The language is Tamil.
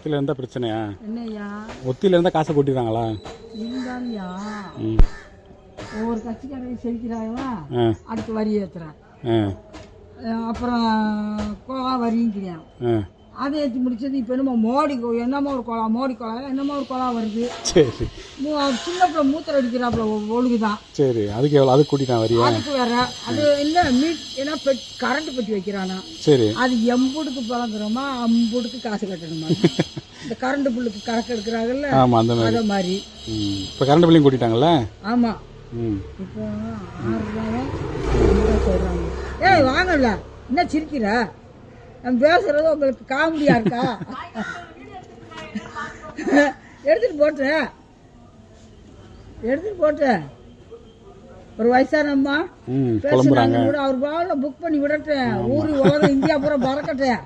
ஒத்தில இருந்தா பிரச்சனையா? என்னய்யா ஒத்தில இருந்தா காசை கொட்டிடுறாங்களா? இருந்தாங்கய்யா ஒவ்வொரு கட்சிக்காரங்க செலுக்கிறாங்களா அடுத்து வரி ஏற்றுறேன், அப்புறம் கோவா வரிங்கிறேன். அதை ஏற்றி முடிச்சது இப்போ என்னமோ மோடி என்னமோ ஒரு குழா, மோடி குழா என்னமோ ஒரு குழா வருது. சரி, சின்ன பிள்ளை மூத்திரம் அடிக்கிறாப்புல ஒழுகுதான். சரி, அதுக்கு எவ்வளோ? அதுக்கு கூட்டிட்டான் வரியா? அதுக்கு வேற அது இல்லை மீட் ஏன்னா கரண்ட் பெட்டி வைக்கிறானா. சரி, அது எம்புடுக்கு பழங்குறோமா அம்புடுக்கு காசு கட்டணுமா? இந்த கரண்ட் பில்லுக்கு கணக்கு எடுக்கிறாங்கல்ல, ஆமாம், அந்த மாதிரி. அதை மாதிரி இப்போ கரண்ட் பில்லையும் கூட்டிட்டாங்கல்ல? ஆமாம். இப்போ 6,000 சொல்கிறாங்க. ஏய் வாங்கல, என்ன சிரிக்கிற? நான் பேசுறது உங்களுக்கு காமெடியா இருக்கா? எடுத்துட்டு போட்டேன் ஒரு வயசானம்மா பேசுறாங்க கூட, அவர் பாவம் புக் பண்ணி விடட்டேன். ஊரு உலகம் இந்தியா பூரா பறக்கட்டேன்.